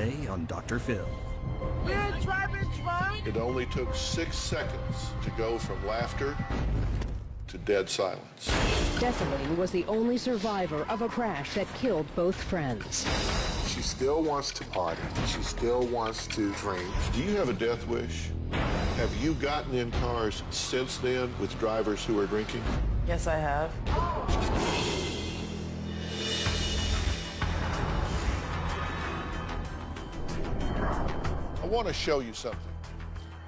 today on Dr. Phil. We're driving drunk. It only took 6 seconds to go from laughter to dead silence. Dessalene was the only survivor of a crash that killed both friends. She still wants to party. She still wants to drink. Do you have a death wish? Have you gotten in cars since then with drivers who are drinking? Yes, I have. I want to show you something.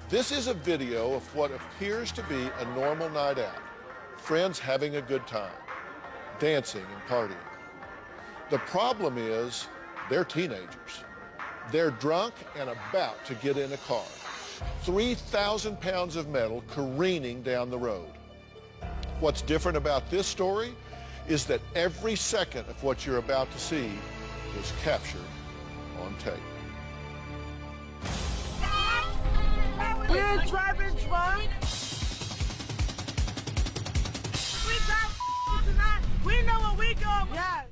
This is a video of what appears to be a normal night out. Friends having a good time, dancing and partying. The problem is they're teenagers. They're drunk and about to get in a car. 3,000 pounds of metal careening down the road. What's different about this story is that every second of what you're about to see was captured on tape. We're driving drunk. We got tonight. We know what we going. Yes.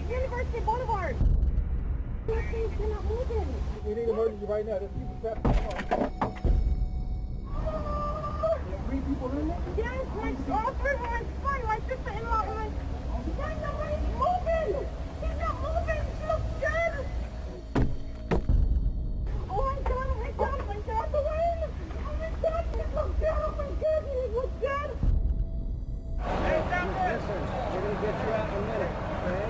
University Boulevard. They're not moving. We need emergency right now. There's people trapped in the car. There's 3 people in there? Yes, like all 3 were in front, like just the in-law were like, why nobody's moving? He's not moving. She looks dead. Oh my God, oh my God, oh my God, the way. Oh my God, he looks dead. Oh my God, he looks dead. Hey, stop there. Listen, we're going to get you out in a minute, okay?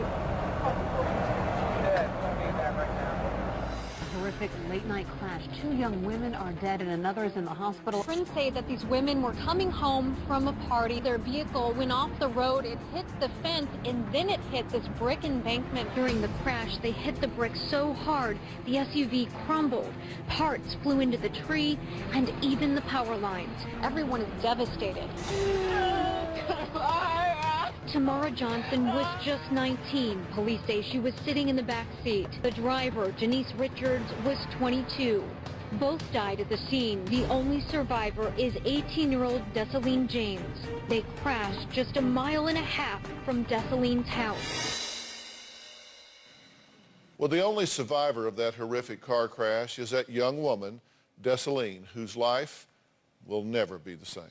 A horrific late-night crash. 2 young women are dead and another is in the hospital. Friends say that these women were coming home from a party. Their vehicle went off the road, it hit the fence, and then it hit this brick embankment. During the crash, they hit the brick so hard, the SUV crumbled. Parts flew into the tree, and even the power lines. Everyone is devastated. Tamara Johnson was just 19. Police say she was sitting in the back seat. The driver, Janice Richards, was 22. Both died at the scene. The only survivor is 18-year-old Dessalene James. They crashed just 1.5 miles from Desalene's house. Well, the only survivor of that horrific car crash is that young woman, Dessalene, whose life will never be the same.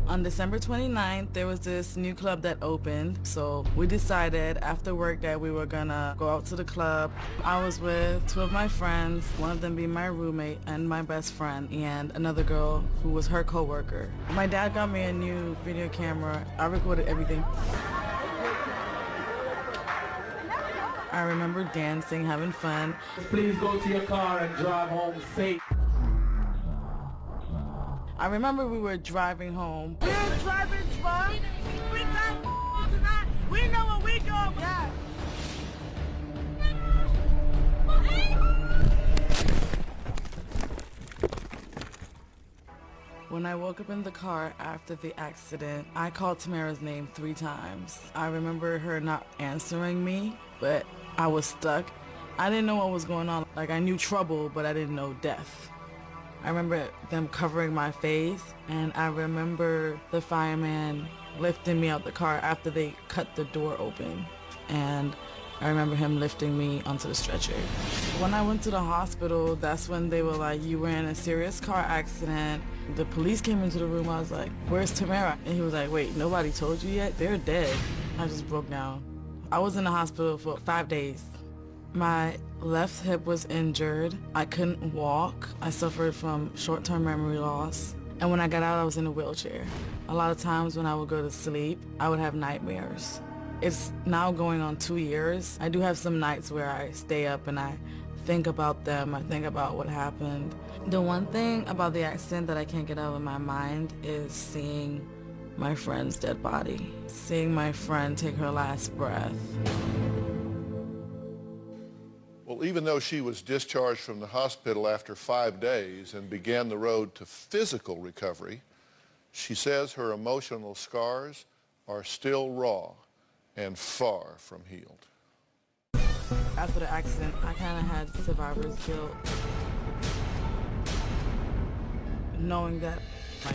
On December 29th, there was this new club that opened, so we decided after work that we were gonna go out to the club. I was with 2 of my friends, one of them being my roommate and my best friend, and another girl who was her coworker. My dad got me a new video camera. I recorded everything. I remember dancing, having fun. Please go to your car and drive home safe. I remember we were driving home. We're driving drunk. We got tonight. We know what we going. Yes. When I woke up in the car after the accident, I called Tamara's name 3 times. I remember her not answering me, but I was stuck. I didn't know what was going on. Like, I knew trouble, but I didn't know death. I remember them covering my face, and I remember the fireman lifting me out the car after they cut the door open. And I remember him lifting me onto the stretcher. When I went to the hospital, that's when they were like, you were in a serious car accident. The police came into the room. I was like, where's Tamara? And he was like, wait, nobody told you yet? They're dead. I just broke down. I was in the hospital for 5 days. My left hip was injured. I couldn't walk. I suffered from short-term memory loss. And when I got out, I was in a wheelchair. A lot of times when I would go to sleep, I would have nightmares. It's now going on 2 years. I do have some nights where I stay up and I think about them. I think about what happened. The one thing about the accident that I can't get out of my mind is seeing my friend's dead body. Seeing my friend take her last breath. Well, even though she was discharged from the hospital after 5 days and began the road to physical recovery, she says her emotional scars are still raw and far from healed. after the accident, I kind of had survivor's guilt, knowing that my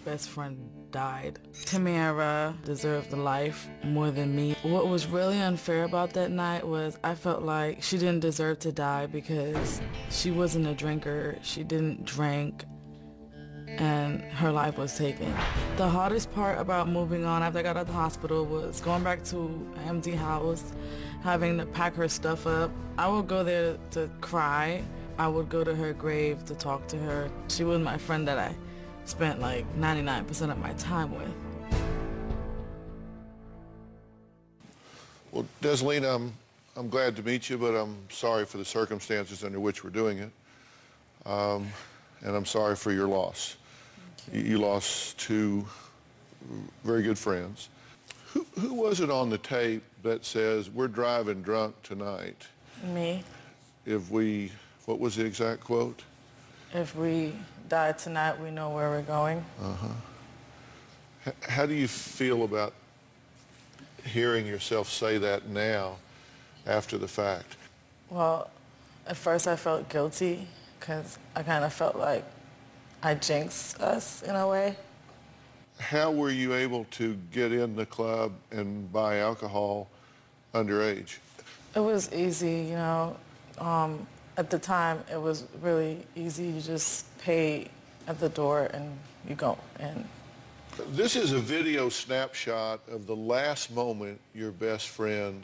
best friend died. Tamara deserved the life more than me. What was really unfair about that night was I felt like she didn't deserve to die because she wasn't a drinker, she didn't drink, and her life was taken. The hardest part about moving on after I got out of the hospital was going back to an empty house, having to pack her stuff up. I would go there to cry. I would go to her grave to talk to her. She was my friend that I spent like 99% of my time with. Well, Desalina, I'm glad to meet you, but I'm sorry for the circumstances under which we're doing it. And I'm sorry for your loss. You lost two very good friends. Who was it on the tape that says, "We're driving drunk tonight"? Me. What was the exact quote? If we die tonight, we know where we're going. How do you feel about hearing yourself say that now, after the fact? Well, at first I felt guilty because I kind of felt like I jinxed us in a way. How were you able to get in the club and buy alcohol underage? It was easy, you know. At the time, it was really easy. You just pay at the door and you go in. This is a video snapshot of the last moment your best friend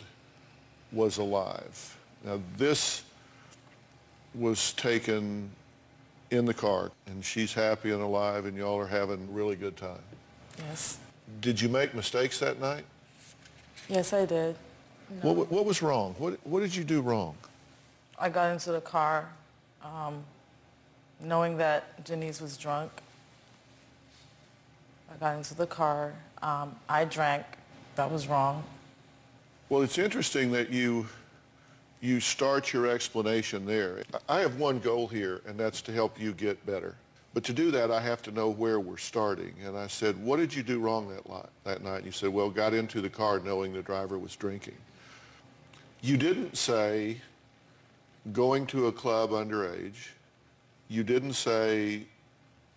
was alive. Now, this was taken in the car, and she's happy and alive, and y'all are having a really good time. Yes. Did you make mistakes that night? Yes, I did. No. What was wrong? What did you do wrong? I got into the car knowing that Janice was drunk. I got into the car. I drank. That was wrong. Well, it's interesting that you start your explanation there. I have one goal here, and that's to help you get better. But to do that, I have to know where we're starting. And I said, what did you do wrong that night? And you said, well, got into the car knowing the driver was drinking. You didn't say going to a club underage. You didn't say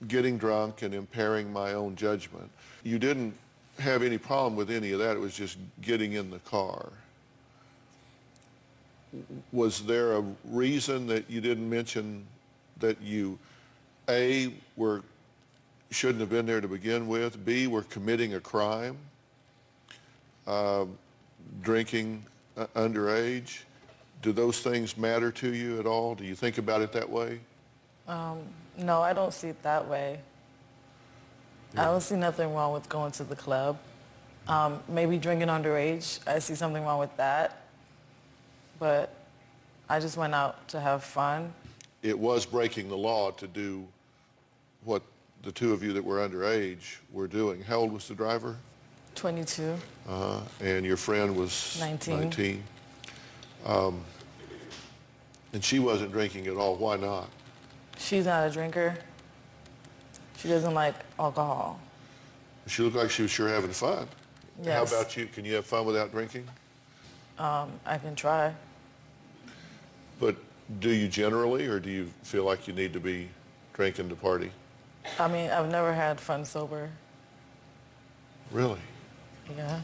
getting drunk and impairing my own judgment. You didn't have any problem with any of that. It was just getting in the car. Was there a reason that you didn't mention that you, A, shouldn't have been there to begin with, B, were committing a crime, drinking underage? Do those things matter to you at all? Do you think about it that way? No, I don't see it that way. Yeah. I don't see nothing wrong with going to the club. Maybe drinking underage, I see something wrong with that. But I just went out to have fun. It was breaking the law to do what the two of you that were underage were doing. How old was the driver? 22. And your friend was 19. And she wasn't drinking at all. Why not? She's not a drinker. She doesn't like alcohol. She looked like she was sure having fun. Yes. How about you? Can you have fun without drinking? I can try. But do you generally, or do you feel like you need to be drinking to party? I mean, I've never had fun sober. Really? Yeah.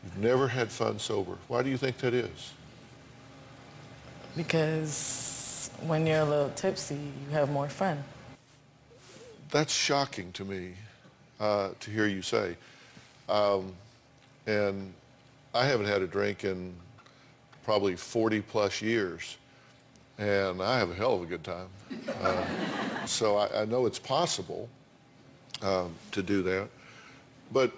You've never had fun sober. Why do you think that is? Because when you're a little tipsy, you have more fun. That's shocking to me to hear you say. And I haven't had a drink in probably 40 plus years, and I have a hell of a good time. So I know it's possible to do that. But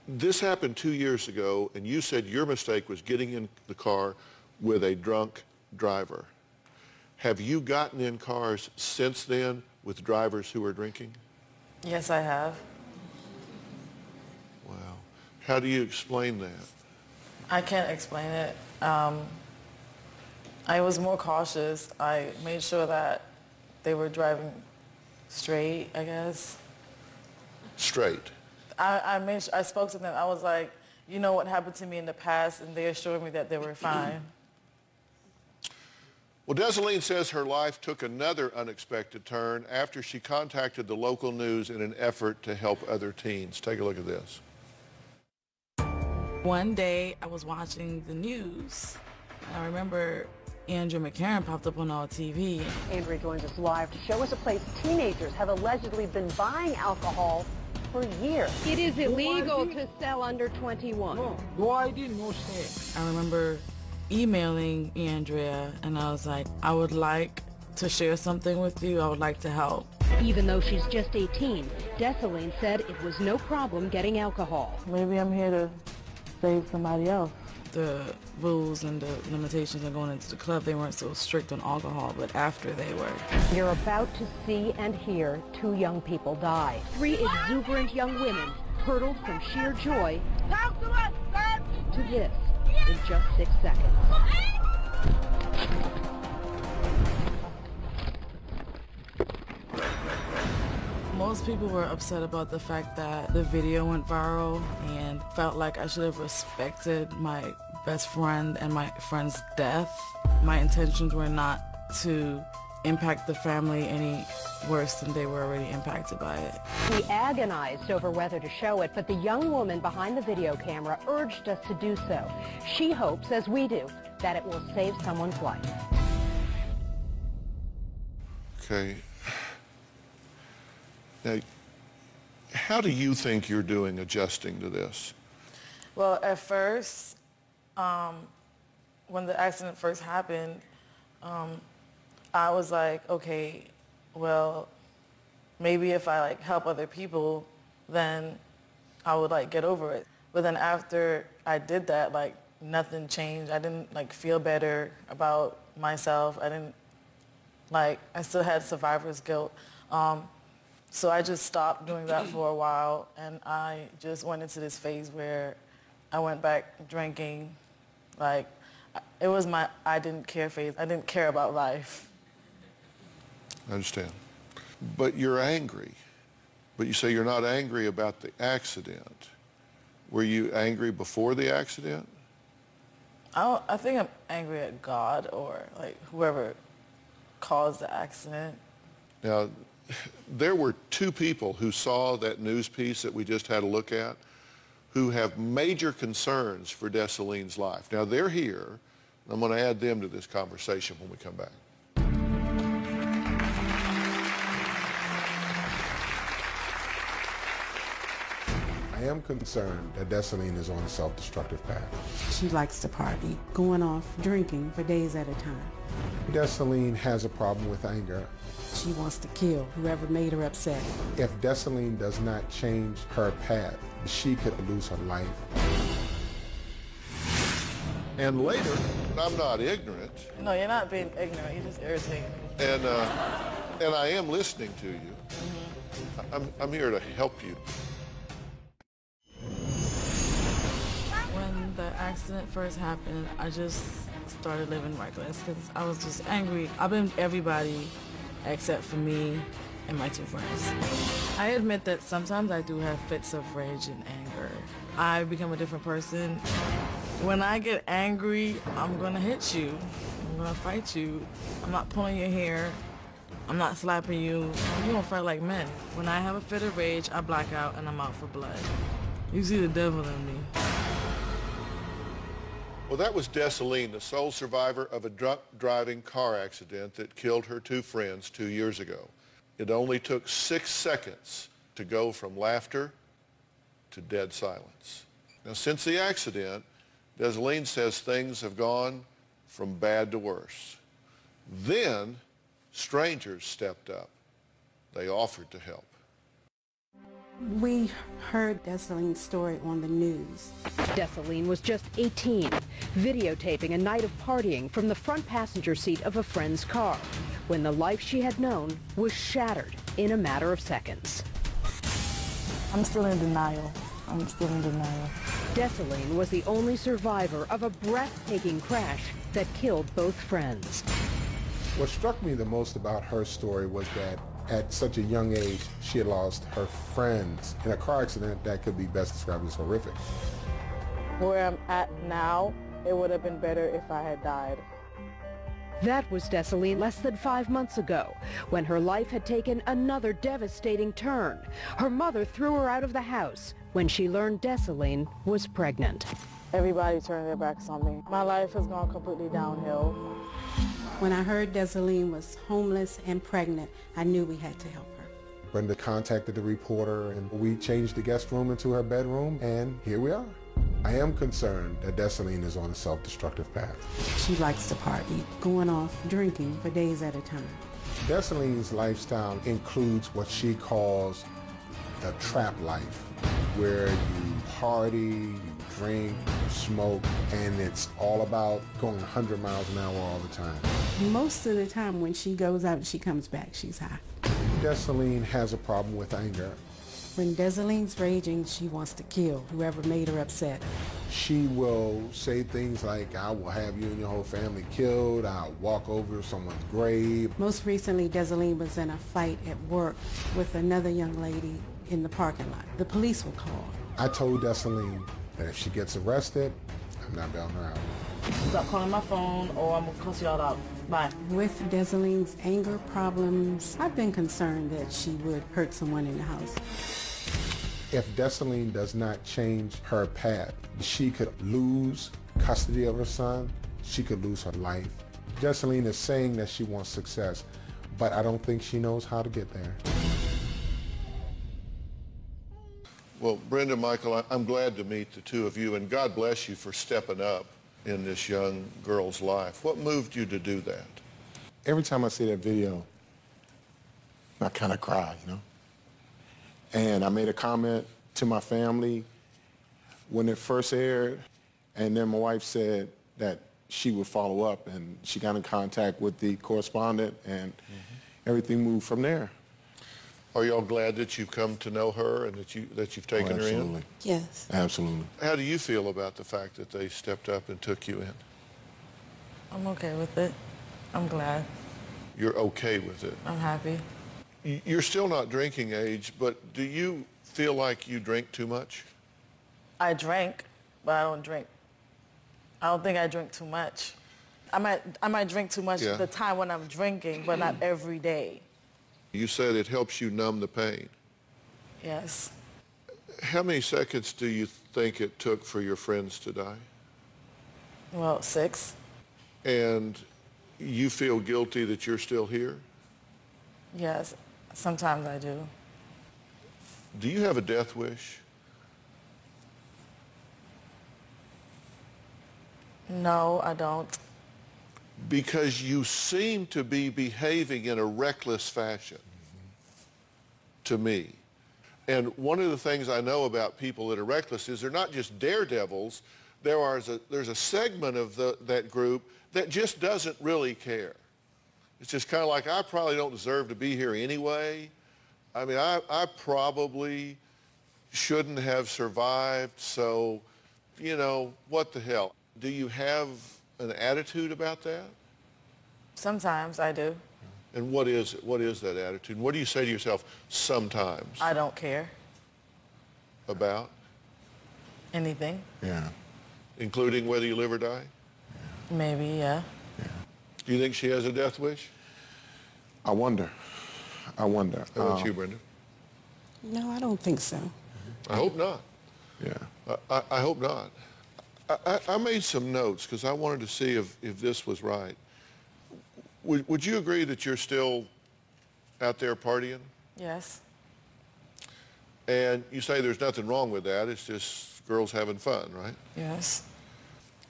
this happened 2 years ago, and you said your mistake was getting in the car with a drunk driver. Have you gotten in cars since then with drivers who are drinking? Yes, I have. Wow. How do you explain that? I can't explain it. I was more cautious. I made sure that they were driving straight, I guess. Straight. I spoke to them. I was like, you know, what happened to me in the past, and they assured me that they were fine. Well, Desaline says her life took another unexpected turn after she contacted the local news in an effort to help other teens. Take a look at this. One day, I was watching the news. I remember Andrew McCarran popped up on our TV. Andrea joins us live to show us a place teenagers have allegedly been buying alcohol for years. It is illegal to sell under 21. No ID, no stay. I remember emailing Andrea, and I was like, I would like to share something with you. I would like to help. Even though she's just 18, Desaline said it was no problem getting alcohol. Maybe I'm here to save somebody else. The rules and the limitations of going into the club, they weren't so strict on alcohol, but after they were. You're about to see and hear two young people die. Three exuberant young women hurtled from sheer joy to this in just 6 seconds. Most people were upset about the fact that the video went viral and felt like I should have respected my best friend and my friend's death. My intentions were not to impact the family any worse than they were already impacted by it. We agonized over whether to show it, but the young woman behind the video camera urged us to do so. She hopes, as we do, that it will save someone's life. Okay. Now, how do you think you're doing adjusting to this? Well, at first, when the accident first happened, I was like, okay, well, maybe if I help other people, then I would get over it. But then after I did that, nothing changed. I didn't feel better about myself. I didn't I still had survivor's guilt. So I just stopped doing that for a while, and I just went into this phase where I went back drinking. It was my I didn't care phase. I didn't care about life. I understand. But you're angry. But you say you're not angry about the accident. Were you angry before the accident? I think I'm angry at God or whoever caused the accident. Now, there were two people who saw that news piece that we just had a look at who have major concerns for Desaline's life. Now, they're here. I'm going to add them to this conversation when we come back. I am concerned that Desaline is on a self-destructive path. She likes to party, going off drinking for days at a time. Desaline has a problem with anger. She wants to kill whoever made her upset. If Desaline does not change her path, she could lose her life. And later, I'm not ignorant. No, you're not being ignorant. You're just irritating me. And I am listening to you. I'm here to help you. When the accident first happened, I just started living reckless because I was just angry. I blamed everybody except for me and my two friends. I admit that sometimes I do have fits of rage and anger. I become a different person. When I get angry, I'm gonna hit you. I'm gonna fight you. I'm not pulling your hair. I'm not slapping you. We don't fight like men. When I have a fit of rage, I black out and I'm out for blood. You see the devil in me. Well, that was Desaline, the sole survivor of a drunk driving car accident that killed her two friends 2 years ago. It only took 6 seconds to go from laughter to dead silence. Now, since the accident, Desaline says things have gone from bad to worse. Then, strangers stepped up. They offered to help. We heard Desaline's story on the news. Desaline was just 18, videotaping a night of partying from the front passenger seat of a friend's car, when the life she had known was shattered in a matter of seconds. I'm still in denial. I'm still in denial. Desaline was the only survivor of a breathtaking crash that killed both friends. What struck me the most about her story was that at such a young age, she had lost her friends in a car accident that could be best described as horrific. Where I'm at now, it would have been better if I had died. That was Dessalene less than 5 months ago, when her life had taken another devastating turn. Her mother threw her out of the house when she learned Dessalene was pregnant. Everybody turned their backs on me. My life has gone completely downhill. When I heard Dessalene was homeless and pregnant, I knew we had to help her. Brenda contacted the reporter, and we changed the guest room into her bedroom, and here we are. I am concerned that Dessalene is on a self-destructive path. She likes to party, going off drinking for days at a time. Dessalene's lifestyle includes what she calls the trap life, where you party, you drink, you smoke, and it's all about going 100 miles an hour all the time. Most of the time when she goes out and she comes back, she's high. Dessalene has a problem with anger. When Dessalene's raging, she wants to kill whoever made her upset. She will say things like, I will have you and your whole family killed, I'll walk over someone's grave. Most recently, Dessalene was in a fight at work with another young lady in the parking lot. The police were called. I told Dessalene that if she gets arrested, I'm not bailing her out. Stop calling my phone or I'm gonna cuss y'all out. Bye. With Dessalene's anger problems, I've been concerned that she would hurt someone in the house. If Dessalene does not change her path, she could lose custody of her son. She could lose her life. Dessalene is saying that she wants success, but I don't think she knows how to get there. Well, Brenda, Michael, I'm glad to meet the two of you, and God bless you for stepping up in this young girl's life. What moved you to do that? Every time I see that video, I kind of cry, you know? And I made a comment to my family when it first aired, and then my wife said that she would follow up, and she got in contact with the correspondent, and everything moved from there. Are y'all glad that you've come to know her and that you've taken her in? Yes. Absolutely. How do you feel about the fact that they stepped up and took you in? I'm okay with it. I'm glad. You're okay with it? I'm happy. You're still not drinking age, but do you feel like you drink too much? I drank, but I don't drink. I don't think I drink too much. I might drink too much the time when I'm drinking, but not every day. You said it helps you numb the pain. Yes. How many seconds do you think it took for your friends to die? Well, 6. And you feel guilty that you're still here? Yes, sometimes I do. Do you have a death wish? No, I don't. Because you seem to be behaving in a reckless fashion to me. And one of the things I know about people that are reckless is they're not just daredevils. There's a segment of that group that just doesn't really care. It's just kind of like, I probably don't deserve to be here anyway. I mean, I probably shouldn't have survived, so, you know, what the hell? Do you have an attitude about that? Sometimes I do. And what is it? What is that attitude? What do you say to yourself sometimes? I don't care. About? Anything. Yeah. Including whether you live or die? Maybe, yeah. Do you think she has a death wish? I wonder. How about you, Brenda? No, I don't think so. I hope not. Yeah. I hope not. I made some notes because I wanted to see if this was right. Would you agree that you're still out there partying? Yes. And you say there's nothing wrong with that. It's just girls having fun, right? Yes.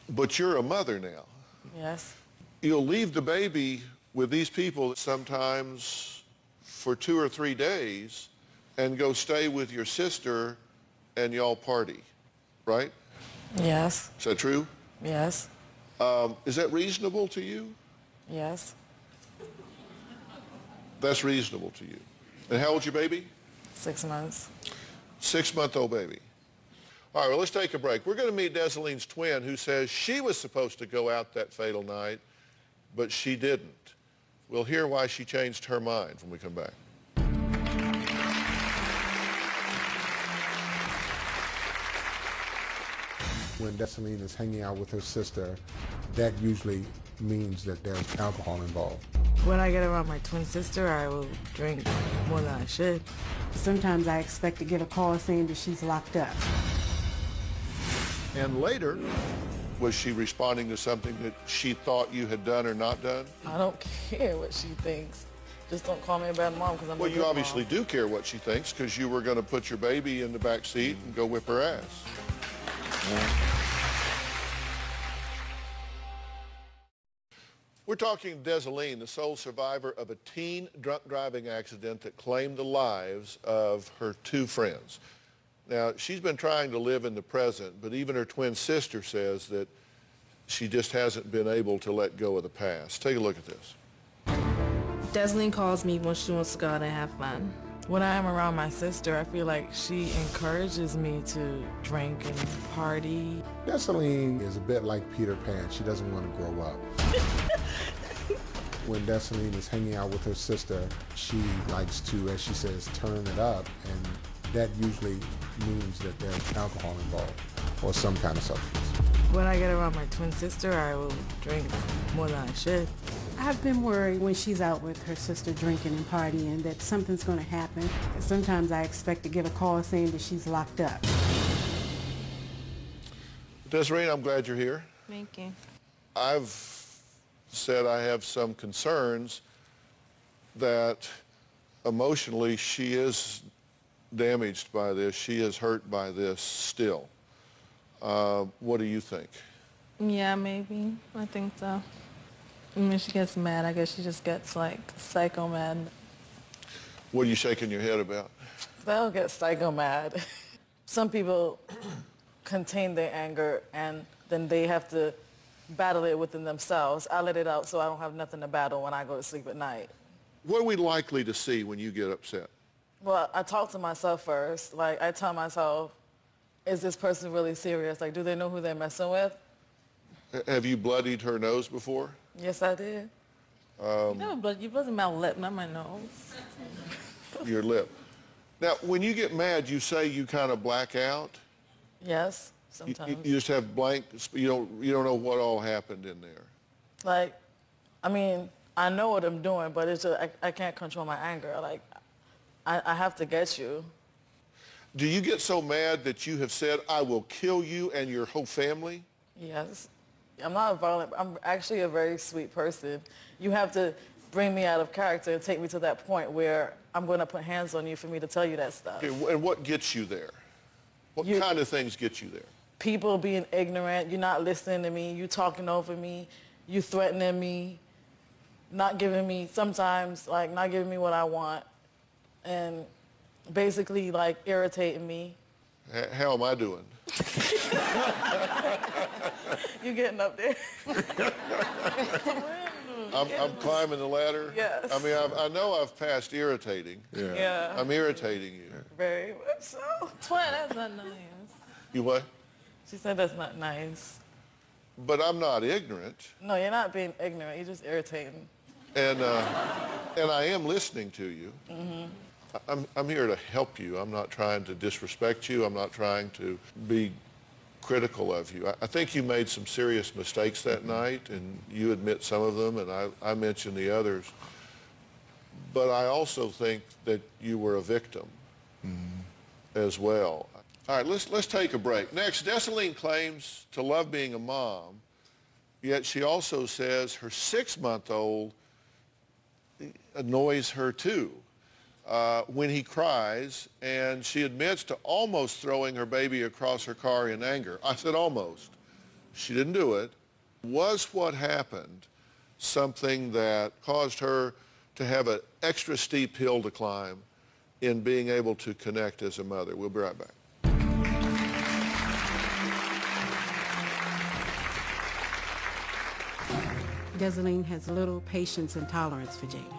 But you're a mother now. Yes. You'll leave the baby with these people sometimes for 2 or 3 days and go stay with your sister and y'all party, right? Yes. Is that true? Yes. Is that reasonable to you? Yes. That's reasonable to you. And how old's your baby? 6 months. 6-month-old baby. All right, well, let's take a break. We're going to meet Dessalene's twin, who says she was supposed to go out that fatal night, but she didn't. We'll hear why she changed her mind when we come back. When Desaline is hanging out with her sister, that usually means that there's alcohol involved. When I get around my twin sister, I will drink more than I should. Sometimes I expect to get a call saying that she's locked up. And later, was she responding to something that she thought you had done or not done? I don't care what she thinks. Just don't call me a bad mom because I'm Well, a you good obviously mom. do care what she thinks because you were going to put your baby in the back seat and go whip her ass. We're talking Desaline, the sole survivor of a teen drunk driving accident that claimed the lives of her two friends. Now, she's been trying to live in the present, but even her twin sister says that she just hasn't been able to let go of the past. Take a look at this. Desaline calls me when she wants to go out and have fun. When I am around my sister, I feel like she encourages me to drink and party. Desaline is a bit like Peter Pan. She doesn't want to grow up. When Desaline is hanging out with her sister, she likes to, as she says, turn it up, and that usually means that there's alcohol involved or some kind of substance. When I get around my twin sister, I will drink more than I should. I've been worried when she's out with her sister drinking and partying that something's going to happen. Sometimes I expect to get a call saying that she's locked up. Desiree, I'm glad you're here. Thank you. I've said I have some concerns that emotionally she is damaged by this. She is hurt by this still. What do you think? Yeah, maybe. I think so. When she gets mad, I guess she just gets like psycho mad. What are you shaking your head about? They'll get psycho mad. Some people contain their anger and then they have to battle it within themselves. I let it out so I don't have nothing to battle when I go to sleep at night. What are we likely to see when you get upset? Well, I talk to myself first. Like, I tell myself, is this person really serious? Like, do they know who they're messing with? Have you bloodied her nose before? Yes, I did. You blooded my lip, not my nose. Your lip. Now, when you get mad, you say you kind of black out? Yes, sometimes. You just have blank, you don't know what all happened in there. Like, I mean, I know what I'm doing, but it's just, I can't control my anger. Like, I have to get you. Do you get so mad that you have said, I will kill you and your whole family? Yes. I'm not violent. I'm actually a very sweet person. You have to bring me out of character and take me to that point where I'm going to put hands on you for me to tell you that stuff. Okay, and what gets you there? What kind of things get you there? People being ignorant, you're not listening to me, you talking over me, you threatening me, not giving me, sometimes, like, not giving me what I want, and basically, like, irritating me. How am I doing? You getting up there? I'm climbing the ladder? Yes. I mean, I know I've passed irritating. Yeah. I'm irritating you. Very much so. Twin, that's not nice. You what? She said that's not nice. But I'm not ignorant. No, you're not being ignorant. You're just irritating. And I am listening to you. Mm-hmm. I'm here to help you. I'm not trying to disrespect you. I'm not trying to be critical of you. I think you made some serious mistakes that night, and you admit some of them, and I mentioned the others. But I also think that you were a victim as well. All right, let's take a break. Next, Desaline claims to love being a mom, yet she also says her 6-month-old annoys her too when he cries, and she admits to almost throwing her baby across her car in anger. I said almost. She didn't do it. Was what happened something that caused her to have an extra steep hill to climb in being able to connect as a mother? We'll be right back. Desaline has little patience and tolerance for Jada.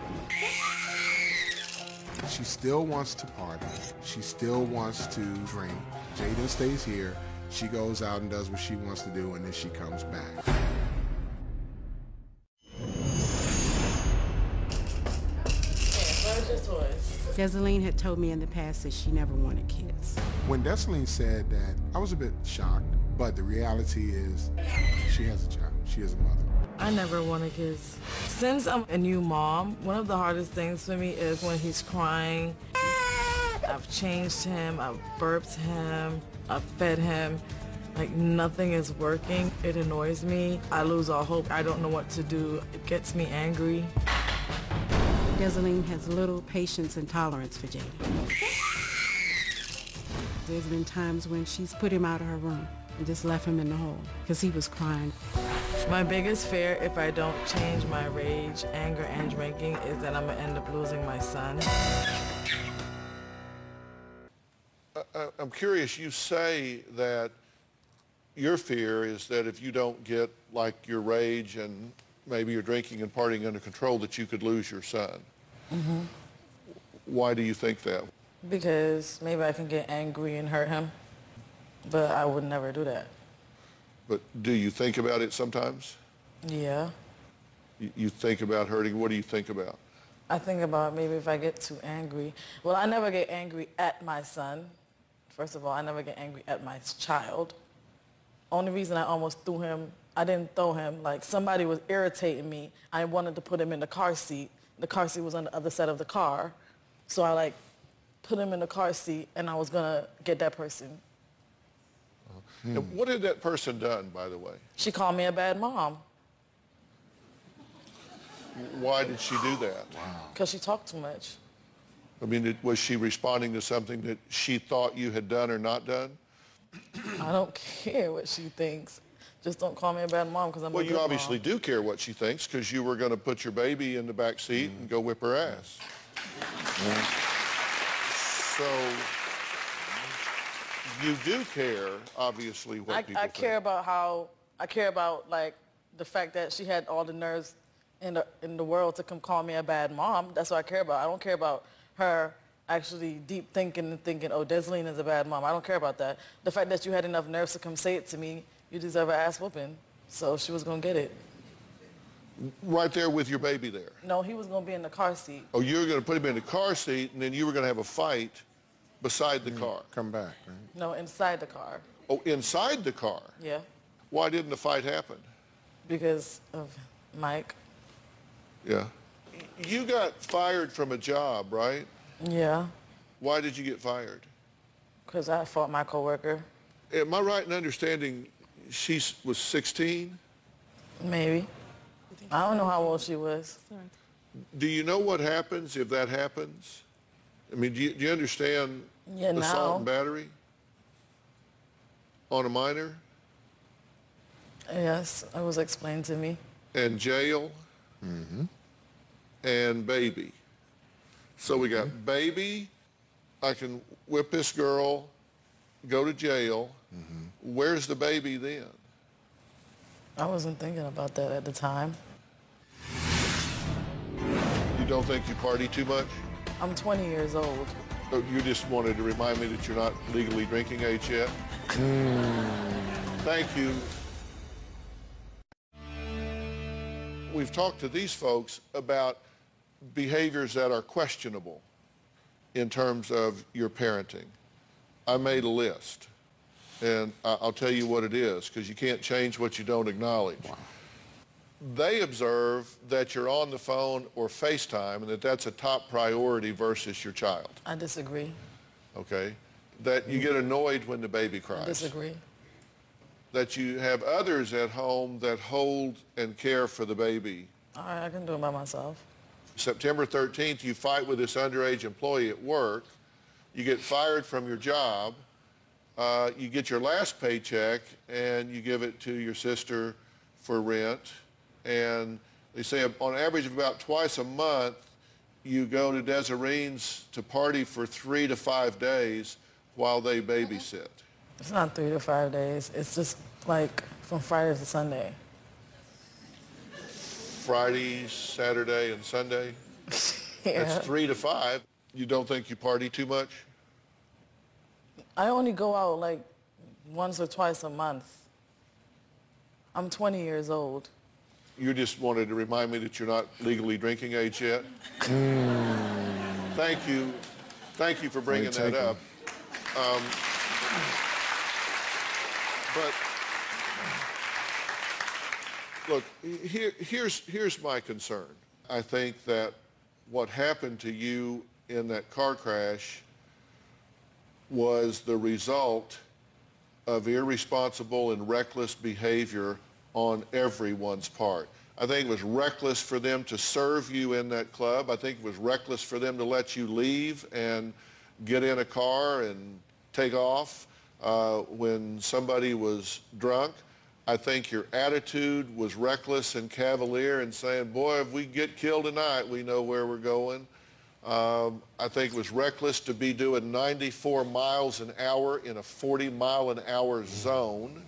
She still wants to party. She still wants to drink. Jada stays here. She goes out and does what she wants to do, and then she comes back. Where's your toys? Desaline had told me in the past that she never wanted kids. When Desaline said that, I was a bit shocked But the reality is, she has a child. She is a mother. I never wanted kids. Since I'm a new mom, one of the hardest things for me is when he's crying. I've changed him, I've burped him, I've fed him. Like, nothing is working. It annoys me. I lose all hope. I don't know what to do. It gets me angry. Desaline has little patience and tolerance for Jaden. There's been times when she's put him out of her room and just left him in the hole because he was crying. My biggest fear, if I don't change my rage, anger, and drinking, is that I'm gonna end up losing my son. I'm curious, you say that your fear is that if you don't get, like, your rage and maybe your drinking and partying under control, that you could lose your son. Mm-hmm. Why do you think that? Because maybe I can get angry and hurt him, but I would never do that. But do you think about it sometimes? Yeah. You think about hurting? What do you think about? I think about maybe if I get too angry. Well, I never get angry at my son. First of all, I never get angry at my child. Only reason I almost threw him, I didn't throw him, like somebody was irritating me. I wanted to put him in the car seat. The car seat was on the other side of the car. So I like put him in the car seat and I was gonna get that person. And what had that person done, by the way? She called me a bad mom. Why did she do that? Because she talked too much. I mean, was she responding to something that she thought you had done or not done? I don't care what she thinks. Just don't call me a bad mom because I'm a good mom. Well, you obviously do care what she thinks because you were going to put your baby in the back seat and go whip her ass. So you do care, obviously, what people think. I care about like the fact that she had all the nerves in the world to come call me a bad mom. That's what I care about. I don't care about her actually deep thinking and thinking, oh, Desaline is a bad mom. I don't care about that. The fact that you had enough nerves to come say it to me, you deserve an ass whooping. So she was going to get it. Right there with your baby there? No, he was going to be in the car seat. Oh, you were going to put him in the car seat, and then you were going to have a fight beside the car? Come back, right? No, inside the car. Oh, inside the car? Yeah. Why didn't the fight happen? Because of Mike. Yeah. You got fired from a job, right? Yeah. Why did you get fired? Because I fought my coworker. Am I right in understanding she was 16? Maybe. I don't know how old she was. Do you know what happens if that happens? I mean, do you understand assault and battery on a minor? Yes, it was explained to me. And jail? Mm-hmm. And baby. So we got baby, I can whip this girl, go to jail. Mm-hmm. Where's the baby then? I wasn't thinking about that at the time. You don't think you party too much? I'm 20 years old. So you just wanted to remind me that you're not legally drinking age yet? Thank you. We've talked to these folks about behaviors that are questionable in terms of your parenting. I made a list, and I'll tell you what it is, because you can't change what you don't acknowledge. Wow. They observe that you're on the phone or FaceTime, and that's a top priority versus your child. I disagree. Okay. That you get annoyed when the baby cries. I disagree. That you have others at home that hold and care for the baby. All right, I can do it by myself. September 13th, you fight with this underage employee at work. You get fired from your job. You get your last paycheck, and you give it to your sister for rent. And they say on average of about twice a month, you go to Desarine's to party for 3 to 5 days while they babysit. It's not 3 to 5 days. It's just like from Friday to Sunday. Friday, Saturday, and Sunday? Yeah. That's 3 to 5. You don't think you party too much? I only go out like once or twice a month. I'm 20 years old. You just wanted to remind me that you're not legally drinking age yet? Thank you. Thank you for bringing that up. But look, here's my concern. I think that what happened to you in that car crash was the result of irresponsible and reckless behavior on everyone's part. I think it was reckless for them to serve you in that club. I think it was reckless for them to let you leave and get in a car and take off when somebody was drunk. I think your attitude was reckless and cavalier and saying, boy, if we get killed tonight, we know where we're going. I think it was reckless to be doing 94 miles an hour in a 40-mile-an-hour zone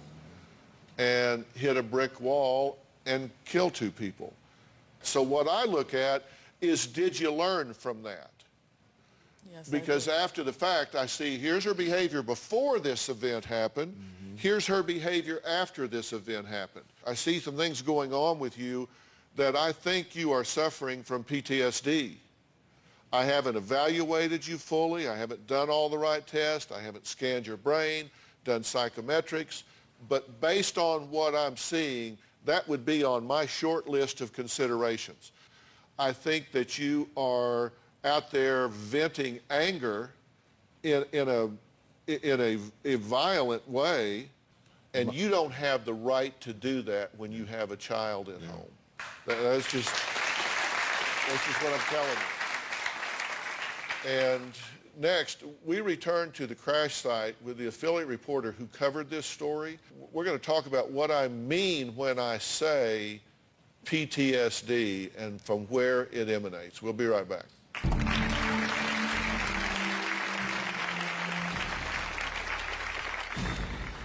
and hit a brick wall and kill 2 people. So what I look at is, did you learn from that? Yes, because after the fact, I see here's her behavior before this event happened. Here's her behavior after this event happened. I see some things going on with you that I think you are suffering from PTSD. I haven't evaluated you fully. I haven't done all the right tests. I haven't scanned your brain, done psychometrics. But based on what I'm seeing, that would be on my short list of considerations. I think that you are out there venting anger in a violent way, and you don't have the right to do that when you have a child at home. That's just what I'm telling you. And next, we return to the crash site with the affiliate reporter who covered this story. We're going to talk about what I mean when I say PTSD and from where it emanates. We'll be right back.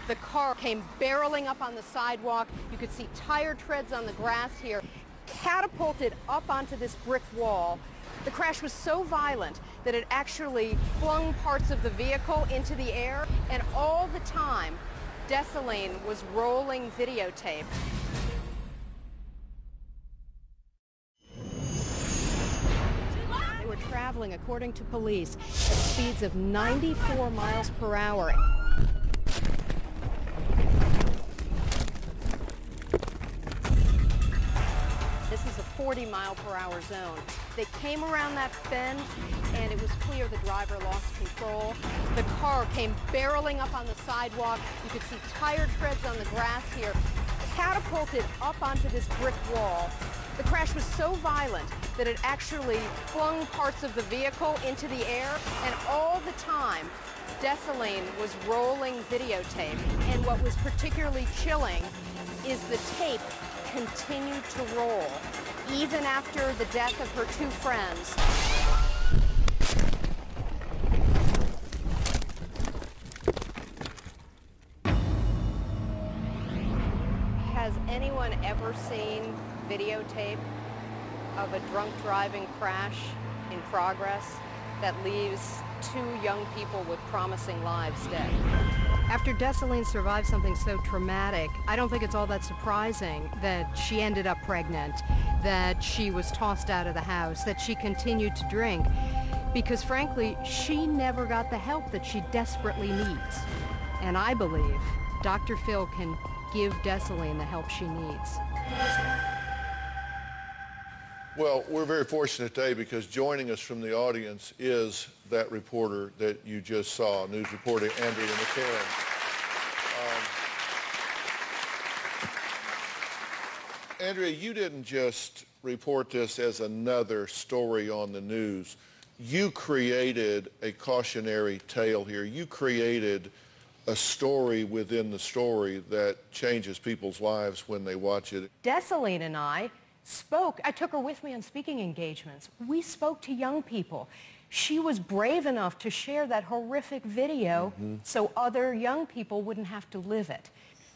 The car came barreling up on the sidewalk. You could see tire treads on the grass here, catapulted up onto this brick wall. The crash was so violent that it actually flung parts of the vehicle into the air, and all the time, Dessalines was rolling videotape. They were traveling, according to police, at speeds of 94 miles per hour. This is a 40-mile-per-hour zone. They came around that bend, and it was clear the driver lost control. The car came barreling up on the sidewalk. You could see tire treads on the grass here, catapulted up onto this brick wall. The crash was so violent that it actually flung parts of the vehicle into the air, and all the time, Dessalines was rolling videotape. And what was particularly chilling is the tape continued to roll, even after the death of her 2 friends. Has anyone ever seen videotape of a drunk driving crash in progress that leaves 2 young people with promising lives dead? After Dessalines survived something so traumatic, I don't think it's all that surprising that she ended up pregnant, that she was tossed out of the house, that she continued to drink, because frankly, she never got the help that she desperately needs. And I believe Dr. Phil can give Dessalines the help she needs. Well, we're very fortunate today because joining us from the audience is that reporter that you just saw, news reporter Andrea McCarran. Andrea, you didn't just report this as another story on the news. You created a cautionary tale here. You created a story within the story that changes people's lives when they watch it. Dessalines and I spoke. I took her with me on speaking engagements. We spoke to young people. She was brave enough to share that horrific video so other young people wouldn't have to live it.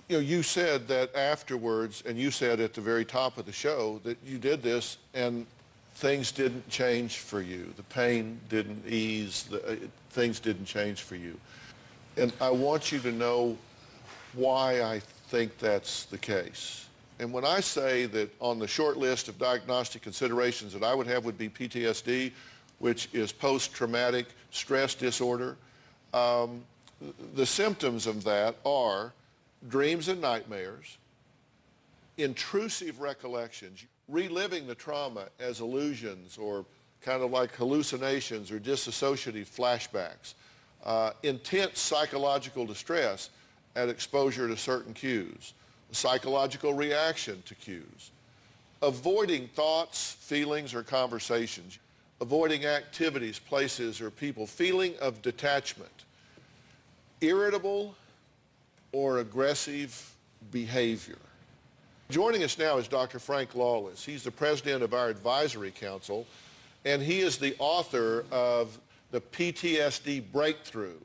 You know, you said that afterwards, and you said at the very top of the show, that you did this and things didn't change for you. The pain didn't ease. Things didn't change for you. And I want you to know why I think that's the case. And when I say that on the short list of diagnostic considerations that I would have would be PTSD, which is post-traumatic stress disorder, the symptoms of that are dreams and nightmares, intrusive recollections, reliving the trauma as illusions or kind of like hallucinations or dissociative flashbacks, intense psychological distress at exposure to certain cues, psychological reaction to cues, avoiding thoughts, feelings, or conversations, avoiding activities, places, or people, feeling of detachment, irritable or aggressive behavior. Joining us now is Dr. Frank Lawless. He's the president of our advisory council, and he is the author of the PTSD Breakthrough,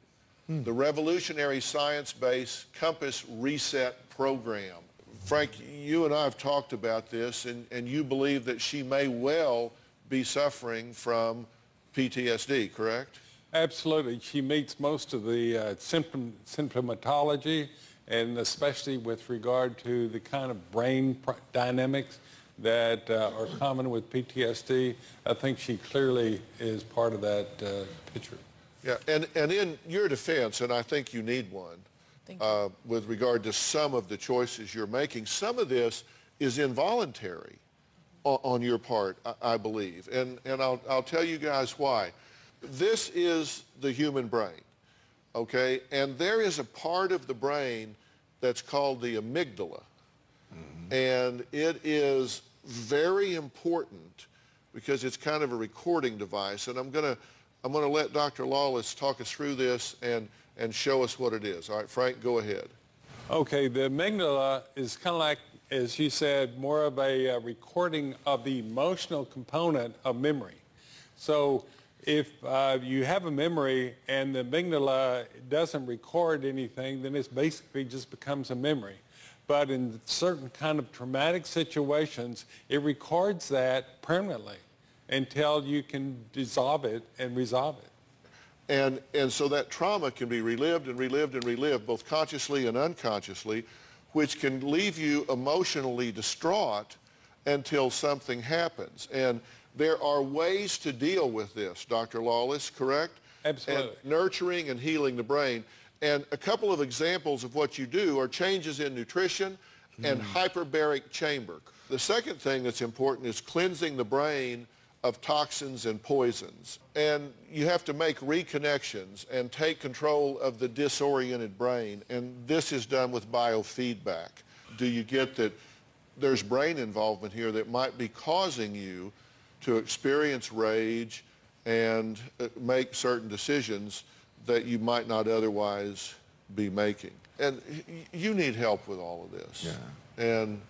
the revolutionary science-based Compass Reset program. Frank, you and I have talked about this, and you believe that she may well be suffering from PTSD, correct? Absolutely. She meets most of the symptomatology, and especially with regard to the kind of brain dynamics that are common with PTSD. I think she clearly is part of that picture. Yeah, and in your defense, and I think you need one, with regard to some of the choices you're making, some of this is involuntary on your part, I believe, and I'll tell you guys why. This is the human brain, okay? And there is a part of the brain that's called the amygdala. And it is very important because it's kind of a recording device. And I'm gonna let Dr. Lawless talk us through this and show us what it is. All right, Frank, go ahead. Okay, the amygdala is kind of like, as you said, more of a recording of the emotional component of memory. So if you have a memory and the amygdala doesn't record anything, then it basically just becomes a memory. But in certain kind of traumatic situations, it records that permanently until you can dissolve it and resolve it. And so that trauma can be relived and relived and relived, both consciously and unconsciously, which can leave you emotionally distraught until something happens. And there are ways to deal with this, Dr. Lawless, correct? Absolutely. And nurturing and healing the brain. And a couple of examples of what you do are changes in nutrition and hyperbaric chamber. The second thing that's important is cleansing the brain of toxins and poisons. And you have to make reconnections and take control of the disoriented brain. And this is done with biofeedback. Do you get that there's brain involvement here that might be causing you to experience rage and make certain decisions that you might not otherwise be making? And you need help with all of this. Yeah. And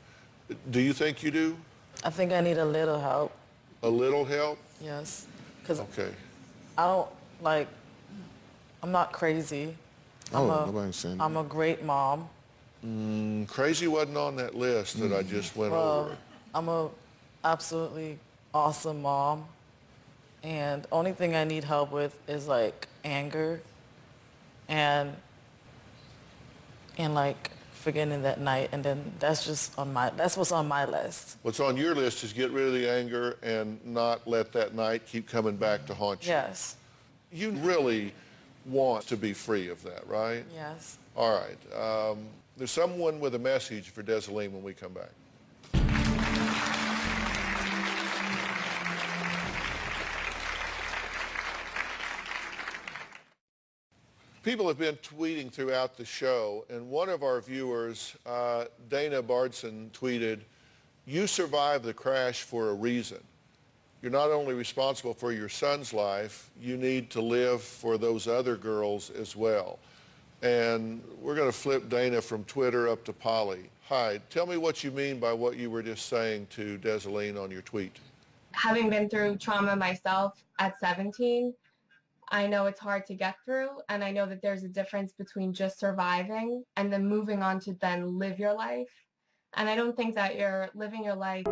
do you think you do? I think I need a little help. A little help? Yes. Because okay. I don't, like, I'm not crazy. Nobody's saying that. I'm a great mom. Crazy wasn't on that list that I just went over. I'm a absolutely awesome mom. And only thing I need help with is like anger and like forgetting that night, and then that's what's on my list. What's on your list is get rid of the anger and not let that night keep coming back to haunt you. Yes. You really want to be free of that, right? Yes. All right. There's someone with a message for Desaline when we come back. People have been tweeting throughout the show, and one of our viewers, Dana Bardson, tweeted, "You survived the crash for a reason. You're not only responsible for your son's life, you need to live for those other girls as well." And we're going to flip Dana from Twitter up to Polly. Hi, tell me what you mean by what you were just saying to Desaline on your tweet. Having been through trauma myself at 17, I know it's hard to get through, and I know that there's a difference between just surviving and then moving on to then live your life. And I don't think that you're living your life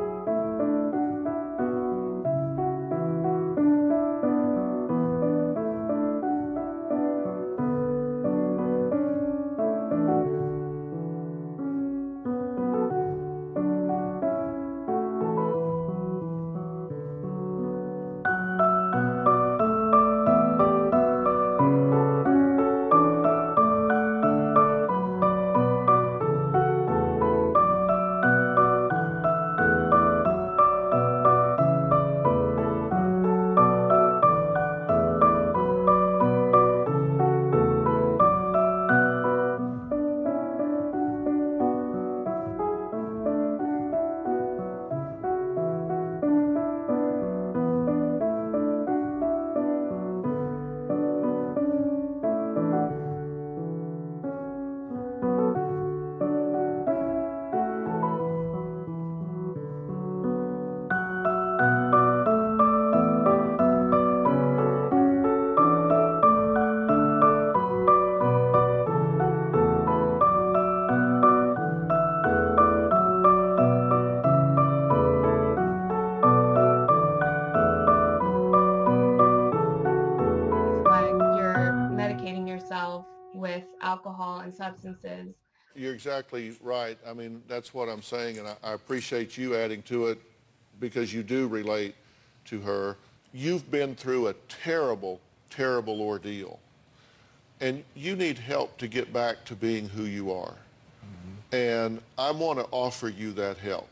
on substances. You're exactly right. I mean, that's what I'm saying, and I appreciate you adding to it because you do relate to her. You've been through a terrible, terrible ordeal, and you need help to get back to being who you are. And I want to offer you that help.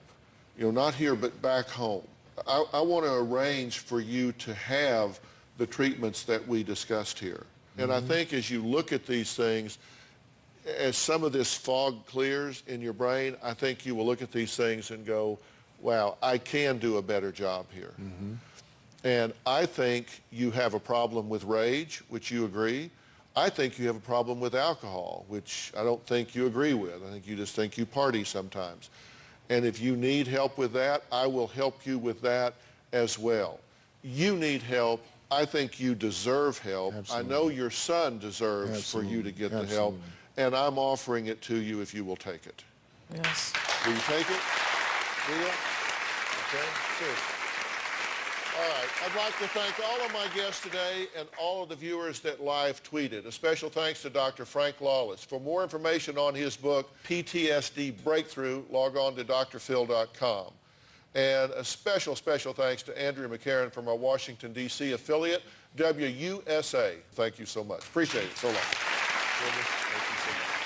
You know, not here, but back home. I want to arrange for you to have the treatments that we discussed here. And I think as you look at these things, as some of this fog clears in your brain, I think you will look at these things and go, wow, I can do a better job here. And I think you have a problem with rage, which you agree. I think you have a problem with alcohol, which I don't think you agree with. I think you just think you party sometimes. And if you need help with that, I will help you with that as well. You need help. I think you deserve help. Absolutely. I know your son deserves Absolutely. for you to get the Absolutely. help, and I'm offering it to you if you will take it. Yes. Will you take it? Will you? Okay, good. All right, I'd like to thank all of my guests today and all of the viewers that live tweeted. A special thanks to Dr. Frank Lawless. For more information on his book, PTSD Breakthrough, log on to drphil.com. And a special, special thanks to Andrea McCarran from our Washington, D.C. affiliate, WUSA. Thank you so much. Appreciate it so much. Thank you so much.